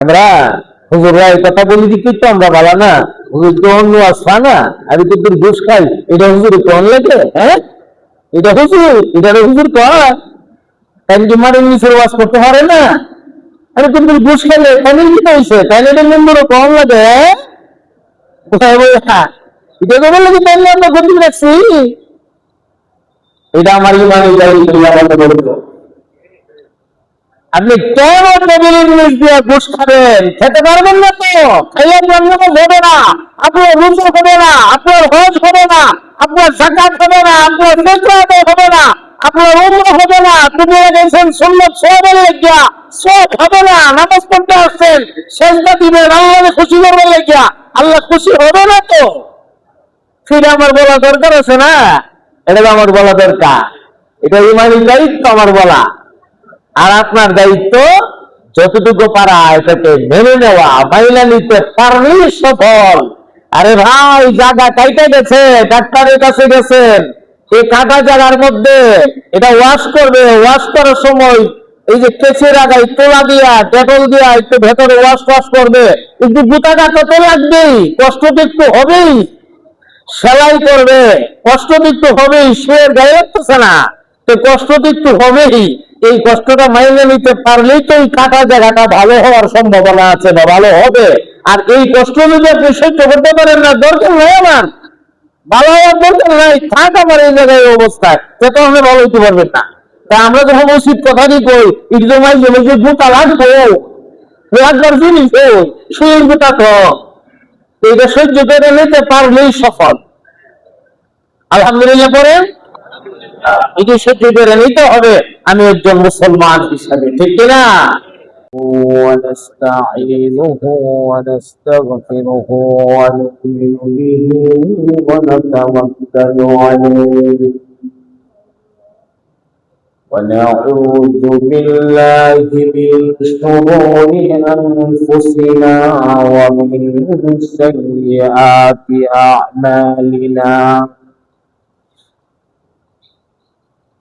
আমরা হুজুররা এই কথা বলি দিচ্ছি তো আমরা ভালো না, হুজুর তো অন্য আসবা না, আমি তো তোর ঘুষ খাই, এটা হুজুর কোন লাগে? হ্যাঁ, এটা হুজুর, এটা হুজুর কয় ট্যাঙ্কি মারের নিচের ওয়াজ করতে পারে না? আরে তুমি ঘুষ খেলে তাহলে কি হয়েছে? তাহলে এটা নম্বরও কম লাগে। কোথায় বই এটা তো বললো কি তাহলে আমরা গতি রাখছি। এটা আমার ইমানের দায়িত্ব। আপনি কেন টেবিল ইংলিশ দিয়ে ঘুষ খাবেন? খেতে পারবেন না তো, খাইলে আপনার হবে না, আপনার রুজু হবে না, আপনার হজ হবে না, আপনার যাকাত হবে না, আপনার ফিতরাত হবে না, আপনার উমরা হবে না, তুমি গেছেন সুন্নাত সওয়াবের লাগিয়া, সব হবে না, নামাজ পড়তে আসছেন, সেজদা দিবেন আল্লাহকে খুশি করবার লাগিয়া, আল্লাহ খুশি হবে না তো। সেটা আমার বলা দরকার আছে না? এটা আমার বলা দরকার, এটা ইমানি দায়িত্ব আমার বলা। আর আপনার দায়িত্ব যতটুকু পারা এটাকে মেনে নেওয়া, মাইনা নিতে পারলেই সফল। আরে ভাই, জায়গা কাইটা গেছে, ডাক্তারের কাছে গেছেন, এই কাটা জায়গার মধ্যে এটা ওয়াশ করবে, ওয়াশ করার সময় এই যে কেচের আগায় তোলা দিয়া ডেটল দিয়া একটু ভেতরে ওয়াশ করবে, একটু গুতা কাটা তো লাগবেই, কষ্ট তো একটু হবেই। সেলাই করবে, কষ্ট তো একটু হবেই, সে গায়ে লাগতেছে না, তো কষ্ট তো একটু হবেই। এই কষ্টটা মাইনে নিতে পারলেই তো এই কাটা জায়গাটা ভালো হওয়ার সম্ভাবনা আছে বা ভালো হবে। আর এই কষ্ট যদি আপনি সহ্য করতে পারেন না, দরকার নেই আমার ভালো হওয়ার দরকার নাই, থাক আমার এই জায়গায় অবস্থায়, সে তো আপনি ভালো হইতে পারবেন না। তা আমরা যখন উচিত কথাটি কই, একটু মাই গেলে যে বুকা লাগবো, একবার জিনিস শরীর বুকা তো এইটা সহ্য করে নিতে পারলেই সফল। আলহামদুলিল্লাহ পরে এটি সহ্য করে নিতে হবে আমি একজন মুসলমান হিসাবে, ঠিক কিনা? ونستعينه ونستغفره ونؤمن به ونتوكل عليه ونعوذ بالله من شرور أنفسنا ومن سيئات أعمالنا.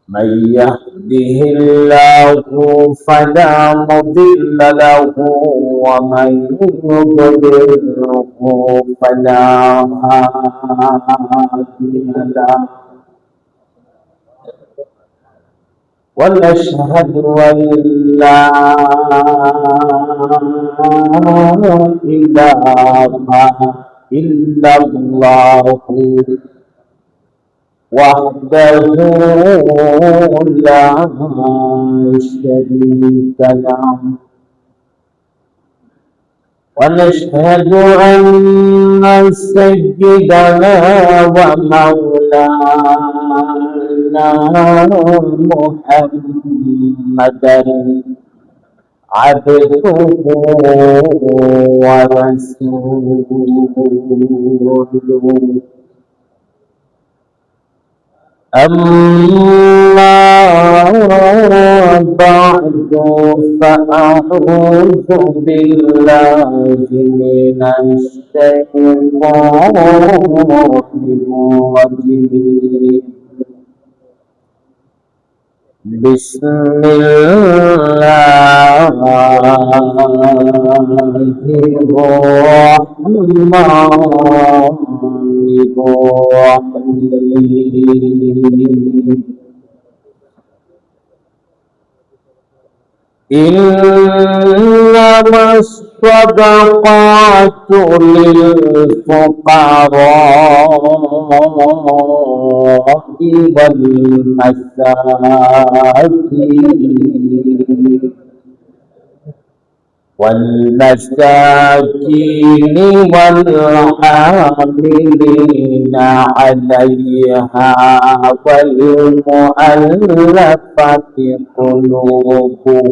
من يهده الله فلا مضل له ومن يضلله فلا هادي له. ونشهد أن لا إله إلا الله وحده لا شريك له. ونشهد أن سيدنا ومولانا محمدا عبده ورسوله. أما بعد فأعوذ بالله من الشيطان الرجيم. بسم الله الرحمن الرحيم. إنما الصدقات للفقراء والمساكين والعاملين عليها والمؤلفة قلوبهم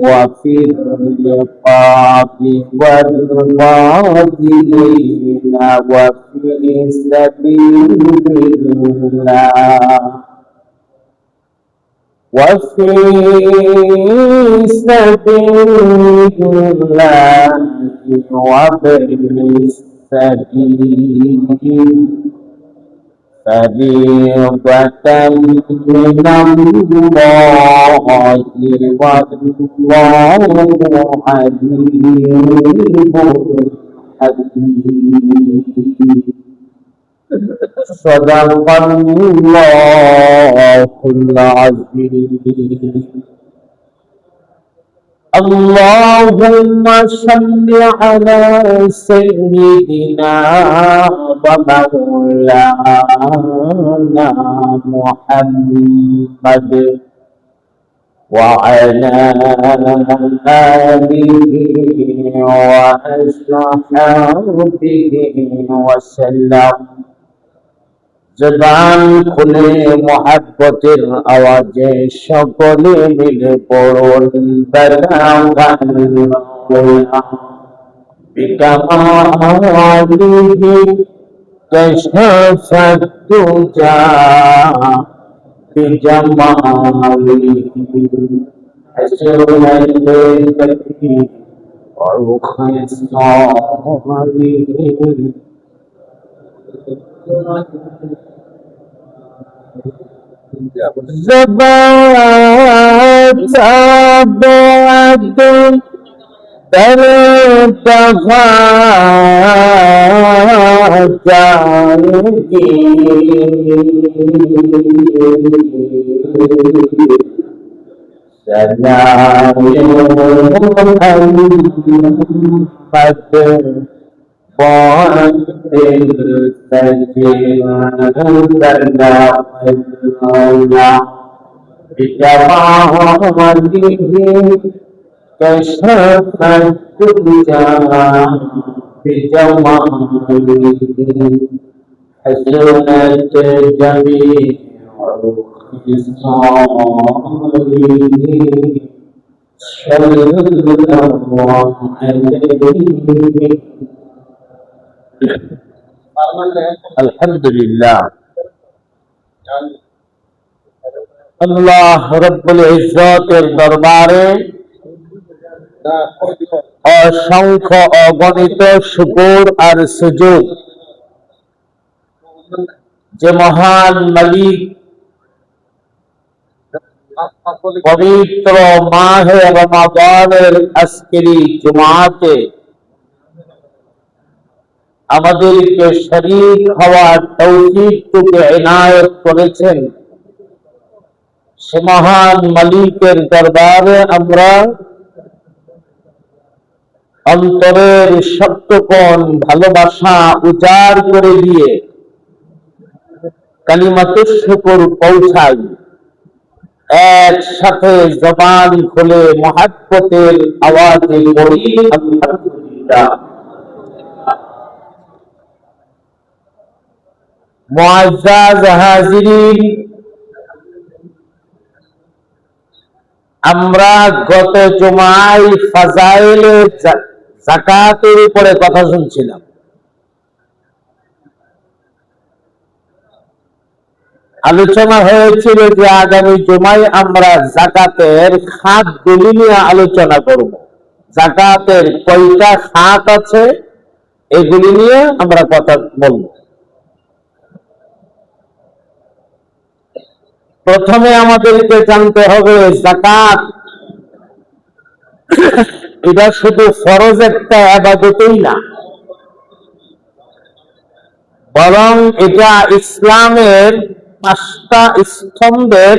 وفي الرقاب والغارمين وفي سبيل الله وابن السبيل فريضة من الله والله عليم حكيم صدق الله العظيم اللهم صل على سيدنا ومولانا محمد وعلى آله وأصحابه وسلم জবান খুলে মোহাব্বতের আওয়াজে সকলে মিলে পড়ুন বিকামালিহি কাশাফাত তুজা বিজামালিহি হাসনাতাহি ওয়া খায়সালিহি زبان تابعت ترتفع جانبي سلام محمد আলহামদুলিল্লাহ আল্লাহ রব্বুল ইজ্জতের দরবারে অসংখ্য অগণিত শুকর আর সুজুদ যে মহান মালিক পবিত্র মাহে রমাদানের আজকের জুমাতে আমাদেরকে শরীক হওয়ার তৌফিকটুকু এনায়েত করেছেন, সে মহান মালিকের দরবারে আমরা অন্তরের সত্যপন ভালোবাসা উজাড় করে দিয়ে কালিমাতুশ শুকর পৌঁছাই। একসাথে জবান খুলে মুহাব্বতের আওয়াজে পড়ি আলহামদুলিল্লাহ। মুআজ্জাজ হাজিরিন, আমরা গত জুমায় ফাজাইলে যাকাতের উপরে কথা শুনছিলাম। আলোচনা হয়েছিল যে আগামী জুমায় আমরা যাকাতের খাতগুলি নিয়ে আলোচনা করব। যাকাতের কয়টা খাত আছে এগুলি নিয়ে আমরা কথা বলবো। প্রথমে আমাদেরকে জানতে হবে যাকাত এটা শুধু ফরজ একটা ইবাদতই না, বরং এটা ইসলামের 5টা স্তম্ভের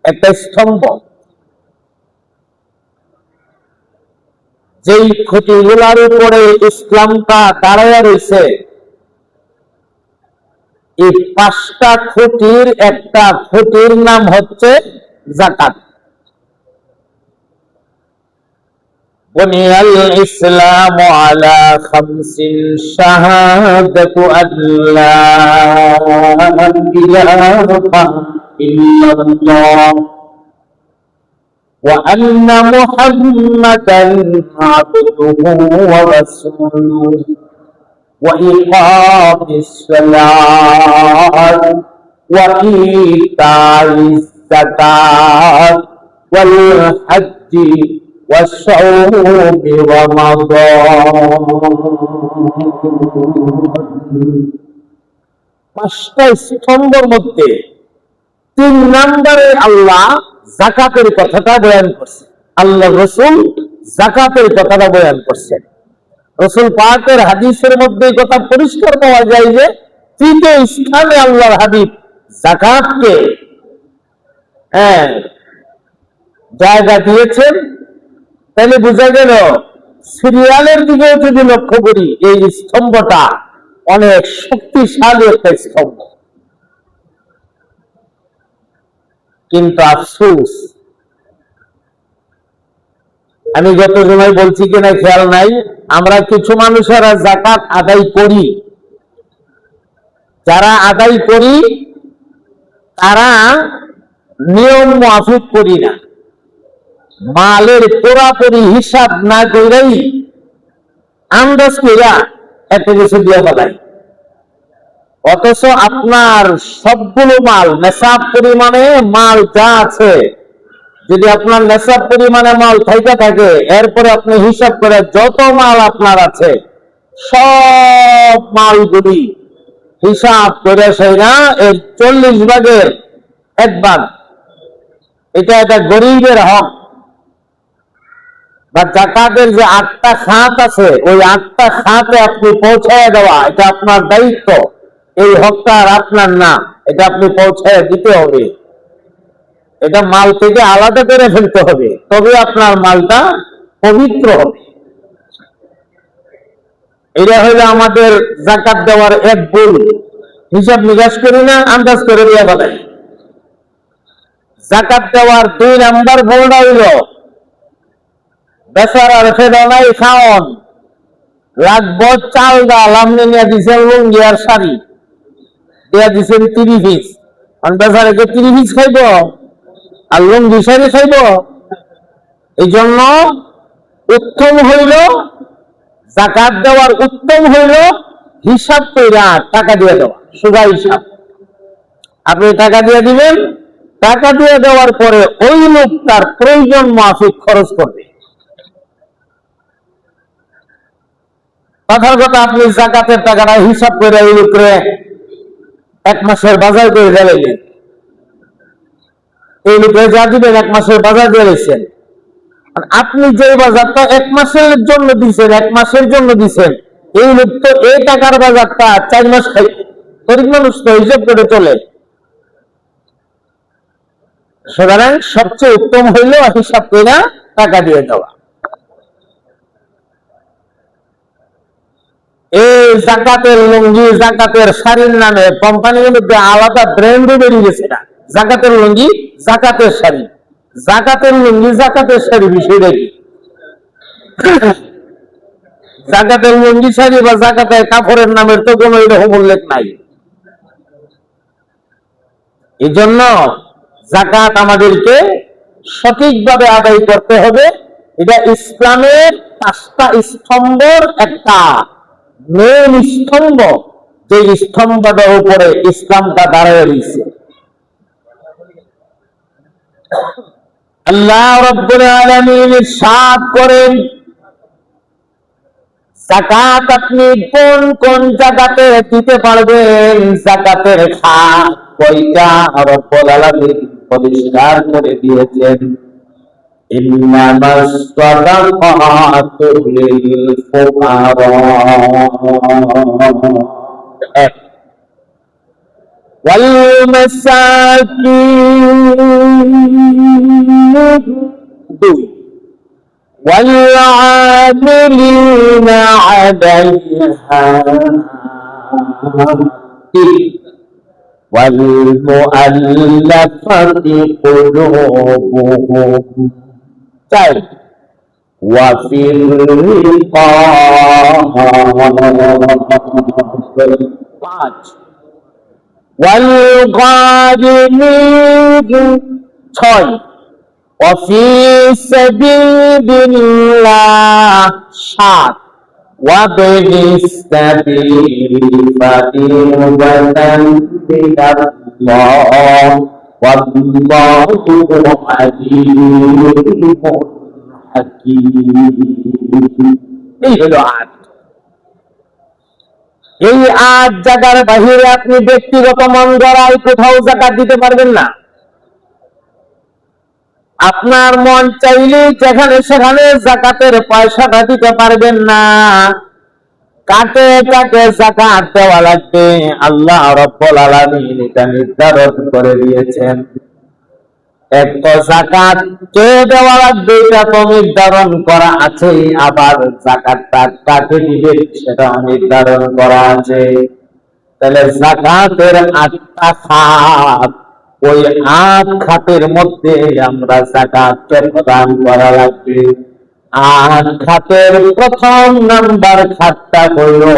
একটা স্তম্ভ। যেই খুঁটিগুলার উপরে ইসলামটা দাঁড়ায় রয়েছে, এই 5টা খুঁটির একটা খুঁটির নাম হচ্ছে যাকাত। বুনিয়াল ইসলামু আলা খামসিন শাহাদাতু আল্লা ইলাহা ইল্লাল্লাহ ওয়া আন্না মুহাম্মাদান আবদুহু ওয়া রাসূলুহু وإقام الصلاة وإيتاء الزكاة والحج والصوم رمضان 5টা স্তম্ভের মধ্যে 3 নম্বরে আল্লাহ যাকাতের কথাটা বয়ান করছে। আল্লাহ রাসূল যাকাতের কথাটা বয়ান করছেন। রাসূল পাকের হাদিসের মধ্যে এই কথা পরিষ্কার পাওয়া যায় যে তৃতীয় স্থানে আল্লাহর হাবিব যাকাতকে জায়গা দিয়েছেন। তাহলে বোঝা গেল সিরিয়ালের দিকে যদি লক্ষ্য করি এই স্তম্ভটা অনেক শক্তিশালী একটা স্তম্ভ। কিন্তু আফসোস, আমি যত সময় বলছি কিনা খেয়াল নাই, আমরা কিছু মানুষেরা যাকাত আদায় করি, যারা আদায় করি তারা নিয়ম মাফিক করি না, মালের পুরাপুরি হিসাব না করেই আন্দাজ কইরা এত কিছু দিয়ে বলাই। অথচ আপনার সবগুলো মাল নেশাব পরিমাণে মাল যা আছে, যদি আপনার নেশাব পরিমাণে মাল থাইকা থাকে, এরপরে আপনি হিসাব করে যত মাল আপনার আছে সব মালগুলি হিসাব করে সেনা এর 40 ভাগের 1 ভাগ, এটা একটা গরিবের হক। বা যাকাতের যে 8টা খাত আছে, ওই 8টা খাতে আপনি পৌঁছায় দেওয়া, এটা আপনার দায়িত্ব। এই হকটা আর আপনার না, এটা আপনি পৌঁছায় দিতে হবে। এটা মাল থেকে আলাদা করে ফেলতে হবে, তবে আপনার মালটা পবিত্র হবে। এটা হলো আমাদের যাকাত দেওয়ার এক ভুল। হিসাব নিকাশ করি না, আন্দাজ করে দিয়ে বলে। যাকাত দেওয়ার 2 নাম্বার ভুলটা হইল বেচারার ফেরনাই খাওন লাগবো চাল ডাল, আপনি নিয়ে দিচ্ছেন লুঙ্গি আর শাড়ি, দিয়ে দিচ্ছেন 30 পিস। বেচারাকে 30 পিস খাইব আর লুঙ্গি শাড়ি খাইব? এই জন্য উত্তম হইল যাকাত দেওয়ার, উত্তম হইল হিসাব কইরা টাকা দিয়ে দেওয়া, সোজা হিসাব। আপনি টাকা দিয়ে দিবেন, টাকা দিয়ে দেওয়ার পরে ওই লোক তার প্রয়োজন মাফিক খরচ করবে। কথার কথা, আপনি যাকাতের টাকাটা হিসাব করে ওই লোকরে 1 মাসের বাজার করে দিলেন, এই লোকে যা দিবেন 1 মাসের বাজার দিয়ে দিচ্ছেন। আপনি যে বাজারটা 1 মাসের জন্য দিচ্ছেন, 1 মাসের জন্য দিচ্ছেন, এই লোক তো এই টাকার বাজারটা 4 মাস খাই। গরিব মানুষ তো হিসাব করে চলে। সুতরাং সবচেয়ে উত্তম হইল হিসাব করে টাকা দিয়ে দেওয়া। এই যাকাতের লুঙ্গি, যাকাতের শাড়ির নামে কোম্পানির মধ্যে আলাদা ব্র্যান্ডও বেরিয়ে গেছে না। যাকাতের লুঙ্গি, যাকাতের শাড়ি, যাকাতের লুঙ্গি, যাকাতের শাড়ি, বিষয়টা কি? যাকাতের লুঙ্গি শাড়ি বা যাকাতের কাপড়ের নামের তো কোনো এরকম উল্লেখ নাই। এই জন্য যাকাত আমাদেরকে সঠিকভাবে আদায় করতে হবে। এটা ইসলামের 5টা স্তম্ভের একটা মেন স্তম্ভ, যে স্তম্ভটার উপরে ইসলামটা দাঁড়িয়ে রয়েছে। আল্লাহ রাব্বুল আলামিন ইরশাদ করেন, যাকাত আপনি কোন কোন জায়গাতে দিতে পারবেন, যাকাতের খাত কয়টা রব্বুল আলামিন পরিষ্কার করে দিয়েছেন। ইন্নামাস সাদাকাতু লিল ফুকারা ওয়াল মাসাকিন, 2 والعاملين عليها، 3 والمؤلفة قلوبهم، 4 وفي الرقاب، 5 والغارمين، 6 وفي سبيل الله، 7 وابن السبيل فريضة من الله والله عليم حكيم। এই হলো 8। এই 8 জায়গার বাহিরে আপনি ব্যক্তিগত মন গড়ায় কোথাও যাকাত দিতে পারবেন না। আপনার মন চাইলে যেখানে সেখানে যাকাতের পয়সাটা দিতে পারবেন না। কাকে কাকে যাকাত দেওয়া লাগবে আল্লাহ রাব্বুল আলামিন এটা নির্ধারণ করে দিয়েছেন। এক তো যাকাত কে দেওয়া লাগবে এটা তো নির্ধারণ করা আছে, আবার যাকাতটা কাকে দিবে সেটা নির্ধারণ করা আছে। তাহলে যাকাতের 8টা খাত, ওই 8 খাতের মধ্যে আমরা যাকাতকে প্রদান করা লাগবে। 8 খাতের প্রথম নাম্বার খাতটা হলো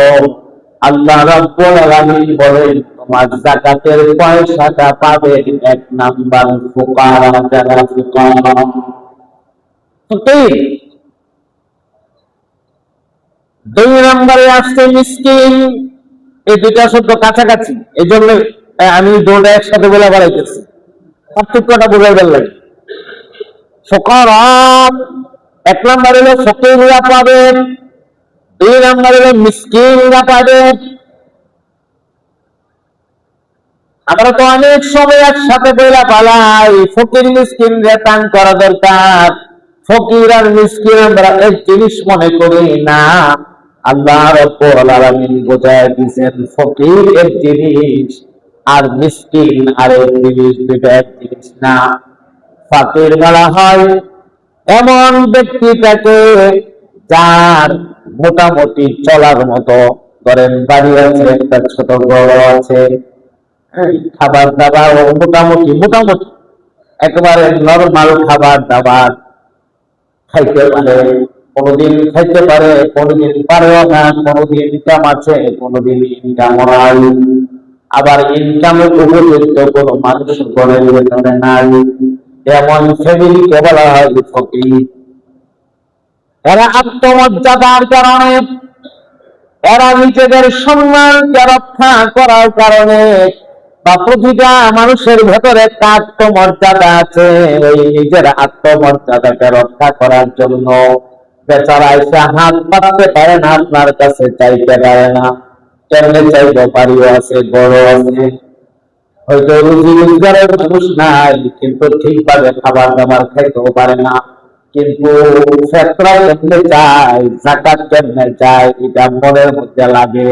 আল্লাহ রাব্বুল আলামিন বলেন তোমার যাকাতের পয়সাটা পাবে 1 নাম্বার ফুকারা, যারা ফুকারা। ফকির 2 নম্বরে আসছে মিসকিন। এই দুইটা শব্দ কাছাকাছি, এই জন্য আমি দুটো একসাথে বলে বাড়াইতেছি, পার্থক্যটা বোঝাইবার লাগে। ফুকারা 1 নম্বর হলো ফকিররা পাবে, 2 নম্বর হলো মিসকিনরা পাবে। আমরা তো অনেক সময় একসাথে বইলা পালাই ফকির মিসকিন দান করা দরকার। ফকির আর মিসকিন আমরা এক জিনিস মনে করি না। আল্লাহ রাব্বুল আলামিন বোঝায় দিয়েছেন ফকির এক জিনিস আর মিসকিন আর এক জিনিস, দুটো এক জিনিস না। ফকির বলা হয় এমন ব্যক্তিটাকে যার মোটামুটি চলার মতো, ধরেন বাড়ি আছে, একটা ছোট ঘর আছে, খাবার দাবার মোটামুটি মোটামুটি একেবারে নরমাল খাবার দাবার খাইতে পারে, কোনদিন খাইতে পারে, কোনদিন পারেও না, কোনদিন ইনকাম আছে, কোনদিন ইনকাম নাই, আবার ইনকামের উপযুক্ত কোনো মানুষ ঘরের ভেতরে নাই। এমন ফ্যামিলিকে বলা হয় ফকির। এরা আত্মমর্যাদার কারণে, এরা নিজেদের সম্মানকে রক্ষা করার কারণে, বা প্রতিটা মানুষের ভেতরে একটা আত্মমর্যাদা আছে, ওই নিজের আত্মমর্যাদাকে রক্ষা করার জন্য বেচারা এসে হাত পাততে পারে না, আপনার কাছে চাইতে পারে না। কেমনে চাইতে পারিও আছে, বড় আছে, হয়তো রুজি রোজগারের মানুষ নাই, কিন্তু ঠিকভাবে খাবার দাবার খাইতেও পারে না, কিন্তু ফেতরা কেমনে চায়, যাকাত কেমনে চায়, এটা মনের মধ্যে লাগে।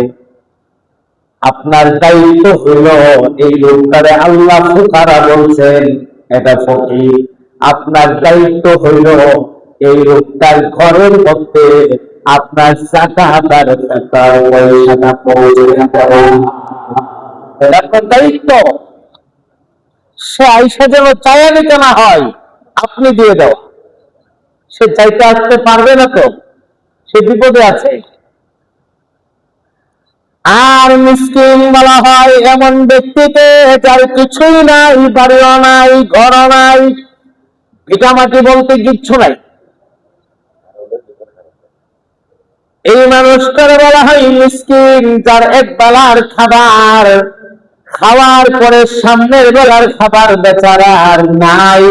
আপনার দায়িত্ব হলো এই লোকটারে আল্লাহ ফুকারা বলছেন, এটা ফকির। আপনার দায়িত্ব হইল এই লোকটার ঘরের মধ্যে আপনার যাকাত আর ফিতরার পয়সাটা পৌঁছে দেওয়া, এটা আপনার দায়িত্ব। সে আইসা যেন চায়া নিতে না হয়, আপনি দিয়ে দেওয়া। সে চাইতে আসতে পারবে না, তো সে বিপদে আছে। আর মিসকিন বলা হয় এমন ব্যক্তিকে যার কিছুই নাই, বাড়িও নাই, ঘরও নাই, ভিটামাটি বলতে কিচ্ছু নাই। এই মানুষটার বলা হয় মিসকিন, যার এক বেলার খাবার খাওয়ার পরে সামনের বেলার খাবার বেচারার নাই,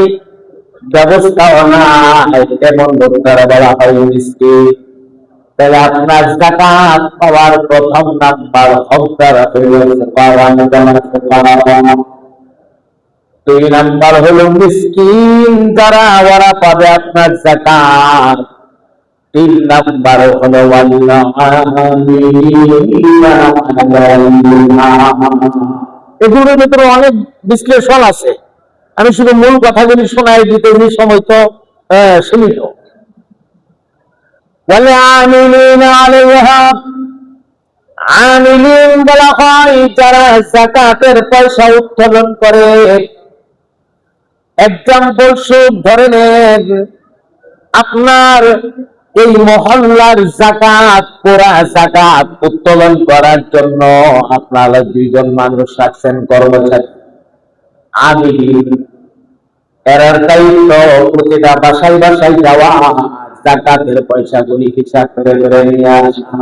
ব্যবস্থাও নাই, এমন লোকটার বলা হয় মিসকিন। তাহলে আপনার যাকাত পাওয়ার প্রথম নাম্বার হকদার হইল ফুকারা, 2 নাম্বার হলো মিসকিন, যারা ওরা পাবে আপনার যাকাত। 3 নাম্বার হলো এগুলোর ভিতরে অনেক বিশ্লেষণ আছে, আমি শুধু মূল কথাগুলি শোনাই দিতে, সময় তো সীমিত। আমিলিন বলা হয় যারা যাকাতের পয়সা উত্তোলন করে। এক্সাম্পল স্বরূপ ধরে নেন, আপনার এই মহল্লার যাকাত, পুরা যাকাত উত্তোলন করার জন্য আপনারা 2 জন মানুষ রাখছেন কর্মচারী, আমিলিন। এরার দায়িত্ব প্রতিটা বাসায় বাসায় যাওয়া, যাকাতের পয়সাগুলি হিসাব করে করে নিয়ে আসা।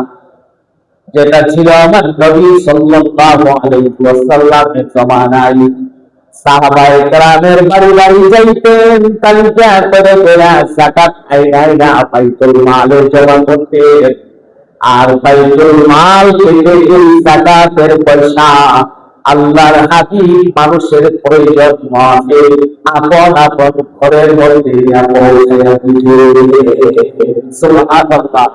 যেটা ছিল আমার নবী সাল্লাল্লাহু আলাইহি ওয়াসাল্লামের জামানায়, সাহাবায়ে কেরামের বাড়ি বাড়ি যাইতেন, তালিকা করে করে যাকাত আইনা বাইতুল মালে জমা করতেন। আর বাইতুল মাল থেকে এই যাকাতের পয়সা আল্লাহর হাবিব মানুষের প্রয়োজন মতে আপন আপন ঘরের মধ্যে পৌঁছায়া দিবে। সুবহানাল্লাহ।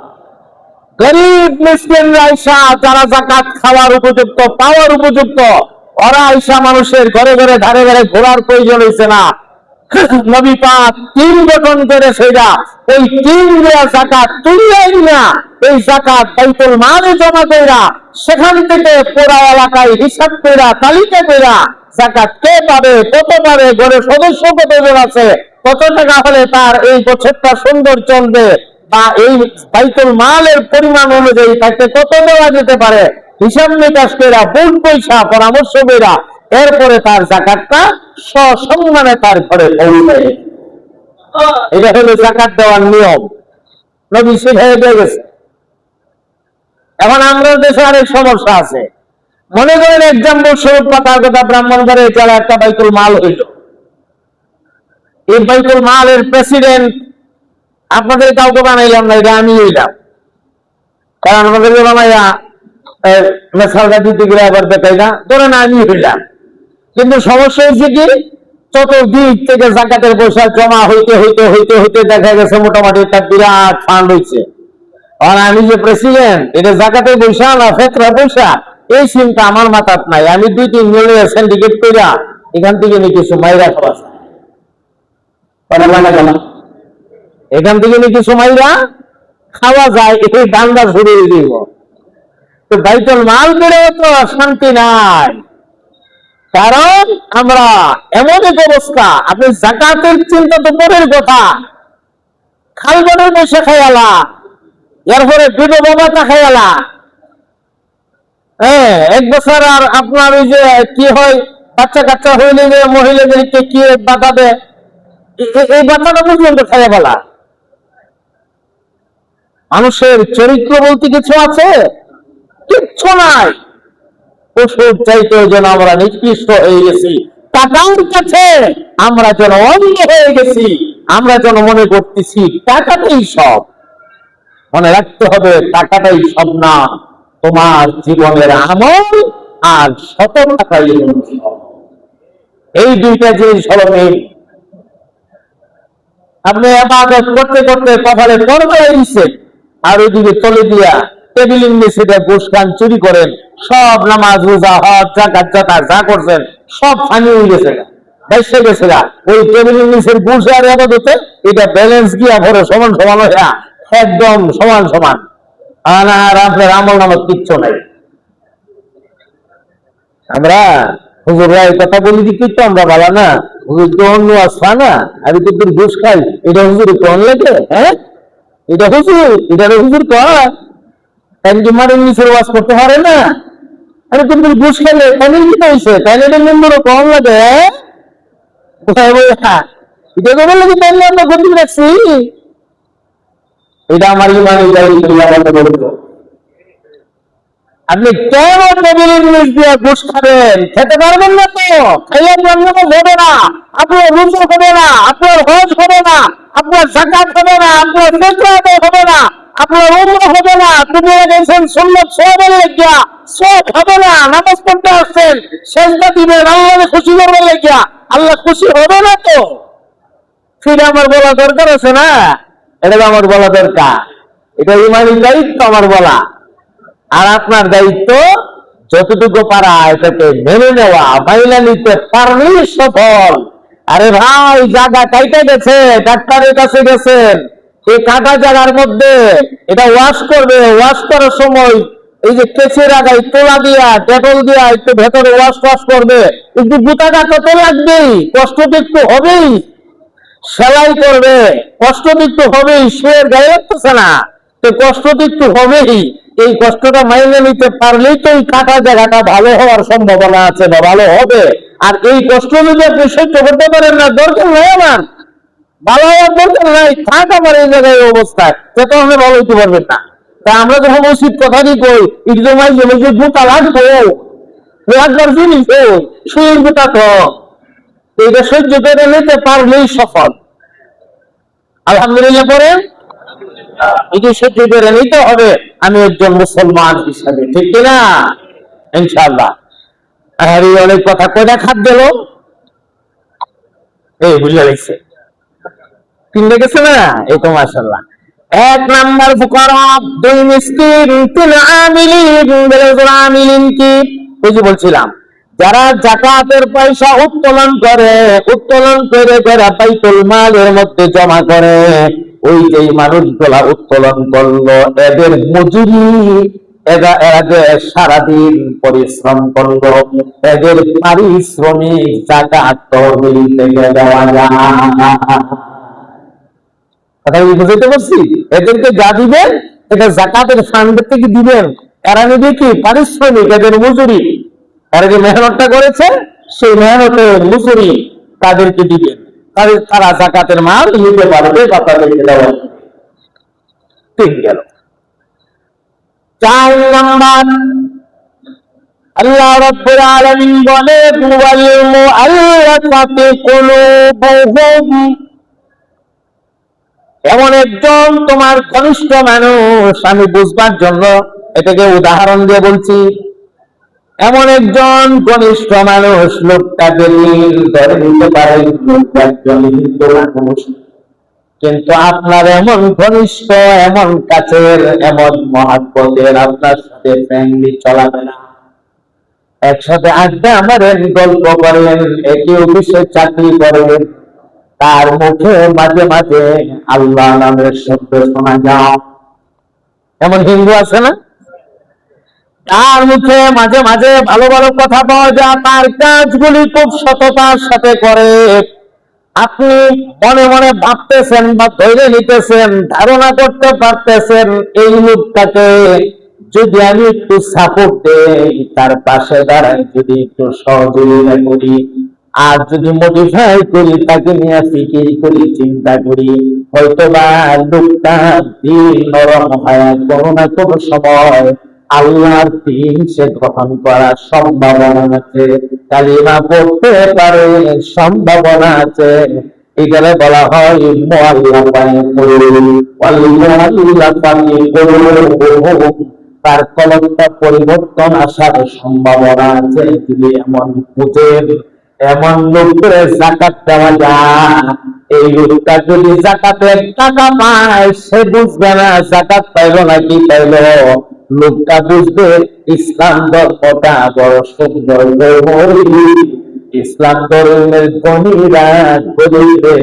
গরিব মিসকিন আয়সা যারা যাকাত খাওয়ার উপযুক্ত, পাওয়ার উপযুক্ত, ওরা আয়সা মানুষের ঘরে ঘরে ধারে ধারে ঘোরার প্রয়োজন হয়েছে না। নবী পাক টিম গঠন করে সেটা ওই টিম দেওয়া যাকাত তুলিয়াই না, এই যাকাত বাইতুল মালে জমা কইরা সেখান থেকে পুরা এলাকায় হিসাব কইরা তালিকা কইরা যাকাত কে পাবে, কত পাবে, ঘরের সদস্য কতজন আছে, কত টাকা হলে তার এই বছরটা সুন্দর চলবে, বা এই বাইতুল মালের পরিমাণ অনুযায়ী তাকে কত দেওয়া যেতে পারে, হিসাব নিকাশ কইরা বুট পয়সা পরামর্শ কইরা এরপরে তার যাকাতটা সসম্মানে তার ঘরে পৌঁছে। এটা হলো যাকাত দেওয়ার নিয়ম, নবী শিখিয়ে দিয়ে গেছে। এখন আমরা দেশে আরেক সমস্যা আছে। মনে করেন এক্সাম্পল স্বরূপ কথার কথা, ব্রাহ্মণবাড়িয়া জেলা একটা বাইতুল মাল হইল। এই বাইতুল মালের প্রেসিডেন্ট আপনাদের কাউকে বানাইলাম না, এটা আমি হইলাম। কারণ আমাদেরকে বানাইয়া মেসালটা দিতে গেলে আবার দেখাই না, ধরেন আমি হইলাম। কিন্তু সমস্যা হচ্ছে কি, চতুর্দিক থেকে যাকাতের পয়সা জমা হইতে হইতে হইতে হইতে দেখা গেছে মোটামুটি একটা বিরাট ফান্ড হয়েছে। আর আমি যে প্রেসিডেন্ট, এটা যাকাতের পয়সা না ফেতরা পয়সা, এই চিন্তা আমার মাথাত নাই। আমি 2-3 জনের সিন্ডিকেট কইরা এখান থেকে নিয়ে কিছু মাইরা খাওয়া যায়, এখান থেকে নিয়ে কিছু মাইরা খাওয়া যায়, এই দান্দা শুরু হয়ে দিব। তো বাইতুল মাল করেও তো শান্তি নাই, কারণ আমরা এমন এক অবস্থা, আপনি যাকাতের চিন্তা তো পরের কথা, খালগড়ের বসে খাইয়ালা, এরপরে বিধবা ভাতা খাইয়ালা। হ্যাঁ, 1 বছর আর আপনার ওই যে কি হয়, বাচ্চা কাচ্চা হইলে যে মহিলাদেরকে কি বাধা দেয়, এই বাচ্চাটা পর্যন্ত খাইয়া ফেলা। মানুষের চরিত্র বলতে কিছু আছে? কিচ্ছু নাই। পশুর চাইতে যেন আমরা নিকৃষ্ট হয়ে গেছি, টাকার কাছে আমরা যেন অন্ধ হয়ে গেছি, আমরা যেন মনে করতেছি টাকাটাই সব। মনে রাখতে হবে, টাকাটাই সব না, তোমার জীবনের আমল আর শত টাকাই সব। এই দুইটা জিনিস হলো মেইন। আপনি ইবাদত করতে করতে কপালে পর্দা দিচ্ছেন, আর ওইদিকে চলে দিয়া টেবিলের নিচে ঘুষ খান, চুরি করেন, সব নামাজ রোজা হজ যাকাত জাকাত যা করছেন সব ফানি হয়ে গেছে, বেসে গেছে। ওই টেবিলের নিচের ঘুষ আর ইবাদতে এটা ব্যালেন্স গিয়া ভরে সমান সমান হইয়া একদম সমান সমান, আর আপনার আমল নামত কিচ্ছু নাই। আমরা হুজুররা এই কথা বলি যে কিন্তু আমরা ভালো না, হুজুর তো অন্য আসবা না, আমি তো তোর ঘুষ খাই, এটা হুজুর কোন লাগে? হ্যাঁ, এটা হুজুর, এটা হুজুর কয় কি মারের নিচের ওয়াজ করতে পারে না? আরে তুমি ঘুষ খেলে তাহলে কি হয়েছে, তাহলে এটা মেম্বারও কম লাগে। এটা তো বললো কি তাহলে আমরা গতি রাখছি, এটা আমার ইমানি বলবো। আপনি কেন টেবিলের নিচ দিয়ে ঘুষ খাবেন? খেতে পারবেন না তো, খাইলে জন্মও হবে না, আপনার রুজু হবে না, আপনার হজ হবে না, আপনার যাকাত হবে না, আপনার ফিতরা হবে না, আপনার উমরা হবে না, তুমি গেছেন সুন্নাত সওয়াবের লাগিয়া সব হবে না, নামাজ পড়তে আসছেন সেজদা দিবেন আল্লাহকে খুশি করবার লাগিয়া, আল্লাহ খুশি হবে না তো। সেটা আমার বলা দরকার আছে না? এটা আমার বলা দরকার, এটা ইমানি দায়িত্ব আমার বলা। আর আপনার দায়িত্ব যতটুকু পারা এটাকে মেনে নেওয়া, মাইনা নিতে পারলেই সফল। আরে ভাই, জায়গা কাইটা গেছে, ডাক্তারের কাছে গেছেন, এই কাটা জায়গার মধ্যে এটা ওয়াশ করবে, ওয়াশ করার সময় এই যে কেচের আগায় তোলা দিয়া ডেটল দিয়া একটু ভেতরে ওয়াশ ওয়াশ করবে, একটু গুতা কাটা তো লাগবেই, কষ্ট তো একটু হবেই, সেলাই করবে কষ্ট তো একটু হবেই, শুয়ের গায়ে লাগতেছে না, তো কষ্ট তো একটু হবেই। এই কষ্টটা মাইনে নিতে পারলেই তো এই কাটা জায়গাটা ভালো হওয়ার সম্ভাবনা আছে বা ভালো হবে। আর এই কষ্ট যদি আপনি সহ্য করতে পারেন না, দরকার নাই আমার, ভালো হওয়ার দরকার নাই, থাক আমার এই জায়গায় অবস্থায়, সেটা আপনি ভালো হইতে পারবেন না। তা আমরা যখন উচিত কথাটি কই, ইকজমাই গেলে যে গোটা লাগবে লাগবার জিনিস শরীর গোটা তো এইটা সহ্য করে নিতে পারলেই সফল। আলহামদুলিল্লাহ পরে এটি সত্যি করে নিতে হবে আমি একজন মুসলমান হিসাবে, ঠিক কিনা? ইনশাআল্লাহ। আর এই অনেক কথা কয়টা খাত গেল, এই বুঝে গেছে, তিনটে গেছে না? এই তো মাশাআল্লাহ। এক নাম্বার ফুকারা, দুই মিসকিন, তিন আমিলিন। আমিলিন কি? ওই যে বলছিলাম, যারা যাকাতের পয়সা উত্তোলন করে বাইতুল মালের মধ্যে জমা করে, ওই যে মানুষগুলা উত্তোলন করলো, এদের মজুরি, এরা যে সারাদিন পরিশ্রম করলো, এদের পারিশ্রমিক যাকাত তহবিল থেকে দেওয়া যায়। কথা বুঝতে পারছি? এদেরকে যা দিবেন এটা যাকাতের ফান্ড থেকে দিবেন। এরা নেবে কি? পারিশ্রমিক, এদের মজুরি। এরা যে মেহনতটা করেছে সেই মেহনতের মজুরি তাদেরকে দিবেন, তারা যাকাতের মাল নিতে পারবে বা তাদেরকে দেওয়া। ঠিক গেল। 4 নাম্বার, আল্লাহ রাব্বুল আলামিন বলেন, ওয়াল মুআল্লাফাতি কুলুবুহুম। এমন একজন তোমার ঘনিষ্ঠ মানুষ, আমি বুঝবার জন্য এটাকে উদাহরণ দিয়ে বলছি, এমন একজন ঘনিষ্ঠ মানুষ, লোকটাকে ধরে নিতে পারেন লোকটা একজন হিন্দু মানুষ, কিন্তু আপনার এমন ঘনিষ্ঠ, এমন কাছের, এমন মহাব্বতের, আপনার সাথে ফ্রেন্ডলি চলাবে না, একসাথে আড্ডা মারেন, গল্প করেন, একই অফিসে চাকরি করেন, তার মুখে মাঝে মাঝে আল্লাহ নামের শব্দ শোনা যায়। এমন হিন্দু আছে না? তার মুখে মাঝে মাঝে ভালো ভালো কথা পাওয়া যায়, তার কাজগুলি খুব সততার সাথে করে। আপনি মনে মনে ভাবতেছেন বা ধরে নিতেছেন, ধারণা করতে পারতেছেন, এই লোকটাকে যদি আমি একটু সাপোর্ট দেই, তার পাশে দাঁড়াই, যদি একটু সহযোগিতা করি, আর যদি মডিফাই করি, তাকে নিয়ে ফিকির করি, চিন্তা করি, হয়তো বা লোকটা দিল নরম হয়, কোনো না কোনো সময় আল্লাহর দিন সে গ্রহণ করার সম্ভাবনা আছে, কালিমা পড়তে পারে, সম্ভাবনা আছে। এখানে বলা হয় তার কলমটা পরিবর্তন আসার সম্ভাবনা আছে। যদি এমন বুঝেন, এমন লোকের যাকাত দেওয়া যায়, এই লোকটা যদি যাকাতের টাকা পায়, সে বুঝবে না যাকাত পাইল নাকি পাইল, লোকটা বুঝবে ইসলাম ধর্মটা বড় সুন্দর ধর্ম। ইসলাম ধর্মের ধনীরা গরিবে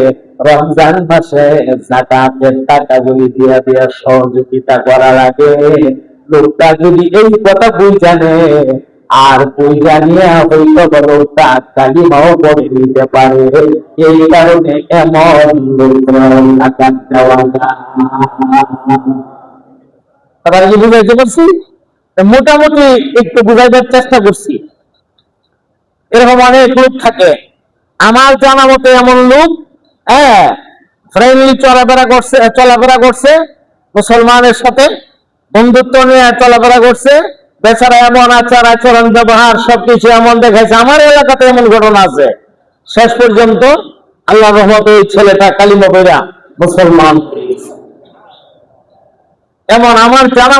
রমজান মাসে যাকাতের টাকাগুলি দিয়া দিয়া সহযোগিতা করা লাগে। লোকটা যদি এই কথা বুঝানে, আর বুঝা নিয়ে হইতো লোকটা কালিমাও পড়ে নিতে পারে, এই কারণে এমন লোকরা যাকাত দেওয়া যায়। তারা কি বুঝাইতে পারছি? মোটামুটি একটু বুঝাইবার চেষ্টা করছি। এরকম অনেক লোক থাকে, আমার জানা মতে এমন লোক, ফ্রেন্ডলি চলাফেরা করছে মুসলমানের সাথে, বন্ধুত্ব নিয়ে চলাফেরা করছে, বেচারা এমন আচার আচরণ ব্যবহার সবকিছু এমন দেখাইছে। আমার এলাকাতে এমন ঘটনা আছে, শেষ পর্যন্ত আল্লাহ রহমতে ওই ছেলেটা কালিমা পড়া মুসলমান। এমন আমার জানা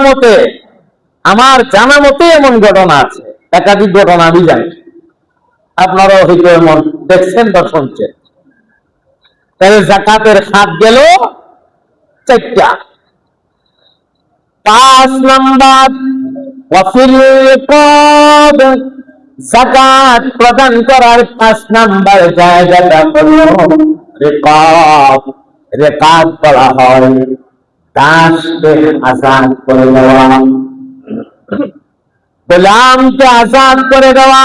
মতে এমন ঘটনা আছে, একাধিক ঘটনা আমি জানি, আপনারাও হয়তো এমন দেখছেন বা শুনছেন। তাহলে যাকাতের খাত গেল 4টা। 5 নাম্বার, যাকাত প্রদান করার 5 নাম্বার জায়গাটা হলো রিকাব। রিকাব বলা হয় দাসকে আজাদ করে দেওয়া, গোলামকে আজাদ করে দেওয়া।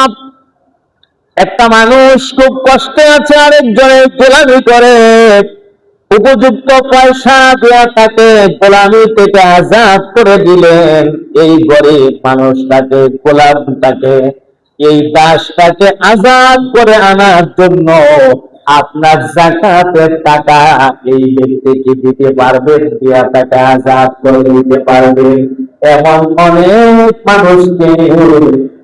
একটা মানুষ খুব কষ্টে আছে, আরেকজনের গোলামি করে, উপযুক্ত পয়সা দেওয়া তাকে গোলামি থেকে আজাদ করে দিলেন। এই গরিব মানুষটাকে, গোলামটাকে, এই দাসটাকে আজাদ করে আনার জন্য আপনার যাকাতের টাকা এই ব্যক্তিকে দিতে পারবেন, দিয়া তাকে আজাদ করে দিতে পারবেন। এমন অনেক মানুষকে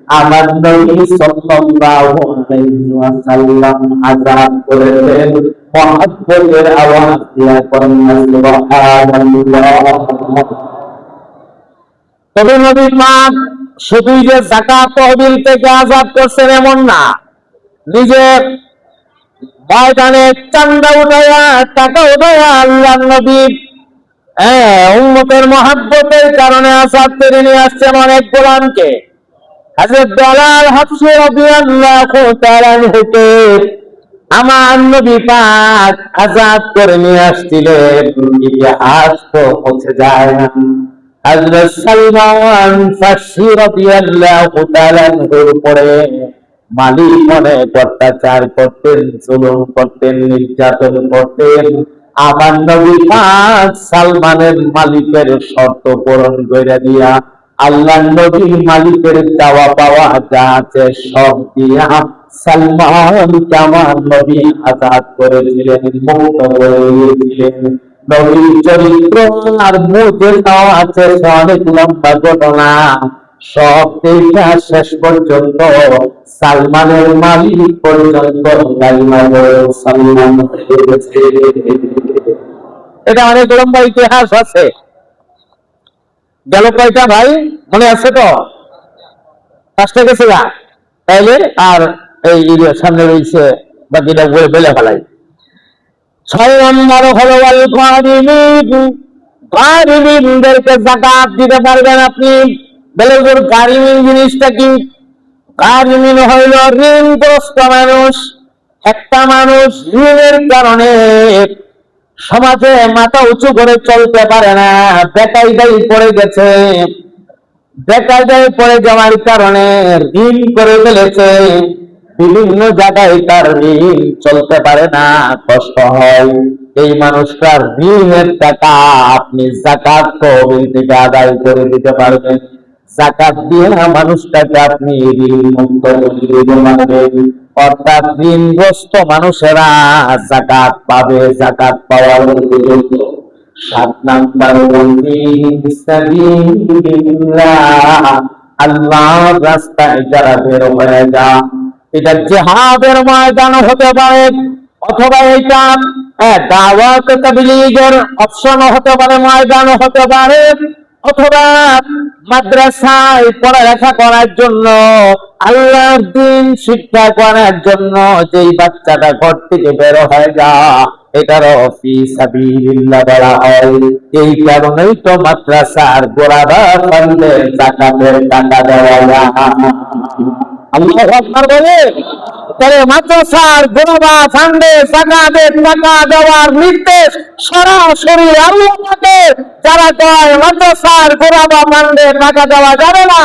আমার নবী সাল্লাল্লাহু আলাইহি ওয়াসাল্লাম আযাব করেছেন। মুহাব্বতের আওয়াজ দিয়া কন্যা সুবহানাল্লাহ। তবে নবী পাক শুধুই যে যাকাত তহবিল থেকে আযাব করছেন এমন না, নিজের ময়দানে চান্দা উঠায়া টাকা উঠায়া আল্লাহর নবী উম্মতের মহাব্বতের কারণে আযাব করে নিয়ে আসছেন অনেক গোলামকে। হযরত বেলাল হাবশী রাদিয়াল্লাহু তাআলা আনহুকে আমার নবী পাক আযাব করে নিয়ে আসছিলেন, ইতিহাস তো মুছে যায় না। হযরত সালমান ফারসী রাদিয়াল্লাহু তাআলা আনহুর উপরে মালিক অনেক অত্যাচার করতেন, জুলুম করতেন, নির্যাতন করতেন। আমার নবী পাক সালমানের মালিকের শর্ত পূরণ করে দিয়া আল্লাহ নবী মালিকের চাওয়া পাওয়া যা আছে সব দিয়া সালমানকে আমার নবী আযাদ করেছিলেন, মুক্ত করে দিয়েছিলেন। নবীর চরিত্র আর মুজিজা আছে অনেক লম্বা ঘটনা, সব থেকে শেষ পর্যন্ত সালমানের মালিক পর্যন্ত সালমান হয়ে গেছে। এটা অনেক লম্বা ইতিহাস আছে। গেল কয়টা ভাই মনে আছে তো? 5টা গেছে না তাইলে, আর এই সামনে রয়েছে বাকিটা বলে বেলে ফেলাই। 6 নম্বর হলো আল গারিমিন। গারিমিনদেরকে যাকাত দিতে পারবেন আপনি। বেলেজুর গারিমিন জিনিসটা কি? গারিমিন হইল ঋণগ্রস্ত মানুষ। একটা মানুষ ঋণের কারণে সমাজে মাথা উঁচু করে চলতে পারে না, বেকায়দায় পড়ে গেছে। বেকায়দায় পড়ে যাওয়ার কারণে ঋণ করে ফেলেছে, বিভিন্ন জায়গায় তার ঋণ চলতে পারে না, কষ্ট হয়। এই মানুষটার ঋণের টাকা আপনি যাকাত তহবিল থেকে আদায় করে দিতে পারবেন। যাকাত দিয়ে মানুষটাকে আপনি ঋণ মুক্ত করে দিতে পারবেন। অর্থাৎ ঋণগ্রস্ত মানুষেরা যাকাত পাবে, যাকাত পাওয়ার উপযুক্ত। 7 নাম্বার আল্লাহর রাস্তায় যারা বের হয়ে যা, এটা জিহাদের ময়দান হতে পারে, অথবা এটা দাওয়াত তাবলীগের অপশন হতে পারে, ময়দান হতে পারে, অথবা মাদ্রাসায় পড়ালেখা করার জন্য, আল্লাহর দ্বীন শিক্ষা করার জন্য যেই বাচ্চাটা ঘর থেকে বের হয়ে যা, এটারও ফি সাবিলিল্লাহ বলা হয়। এই কারণেই তো মাদ্রাসার গোড়াবা ফান্ডে যাকাতের টাকা দেওয়া যায়। আল্লাহু আকবার বলে। তাহলে মাদ্রাসার গোড়াবা ফান্ডে যাকাতের টাকা দেওয়ার নির্দেশ সরাসরি আল্লাহ পাকের। যারা কয় মাদ্রাসার গোড়াবা ফান্ডে টাকা দেওয়া যাবে না,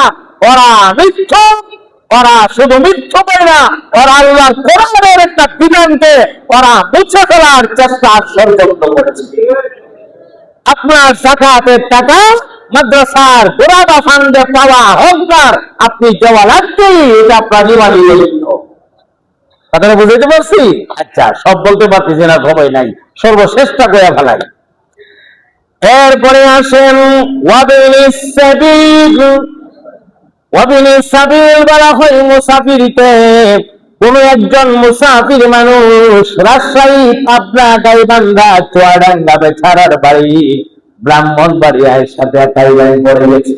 ওরা মিথ্যুক। ওরা শুধু মিথ্যুকই না, ওরা আল্লাহর কোরআনের একটা বিধানকে ওরা মুছে ফেলার চেষ্টা ষড়যন্ত্র করেছে। আপনার যাকাতের টাকা মাদ্রাসার গোড়াবা ফান্ডে পাওয়া হকদার, আপনি দেওয়া লাগবেই, এটা আপনার ইমানি দায়িত্ব। কথাটা বুঝাইতে পারছি? আচ্ছা, সব বলতে পারতেছি না, সময় নাই, সর্বশেষটা করে ফেলাই। এরপরে আসেন ওয়াবিনিস সাবিল। ওয়াবিনিস সাবিল বলা হয় মুসাফিরকে। কোন একজন মুসাফির মানুষ রাজশাহী, পাবনা, গাইবান্ধা, চুয়াডাঙ্গা, বেছারার বাড়ি ব্রাহ্মণবাড়িয়ার সাথে একাই লাইন পড়ে গেছে।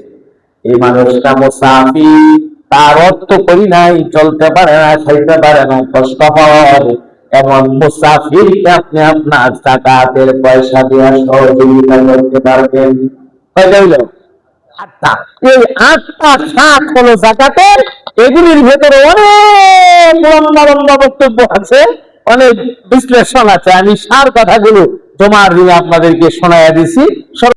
এই মানুষটা মুসাফির, তার অর্থ করি নাই, চলতে পারে না, খাইতে পারে না, কষ্ট হয়। এমন মুসাফিরকে আপনি আপনার যাকাতের পয়সা দিয়ে সহযোগিতা করতে পারবেন। কয়টা হইল? 8টা। এই 8টা শাখ হলো যাকাতের। এগুলির ভেতরে অনেক লম্বা লম্বা বক্তব্য আছে, অনেক বিশ্লেষণ আছে। আমি সার কথাগুলো জমার দিয়ে আপনাদেরকে শোনাইয়া দিছি।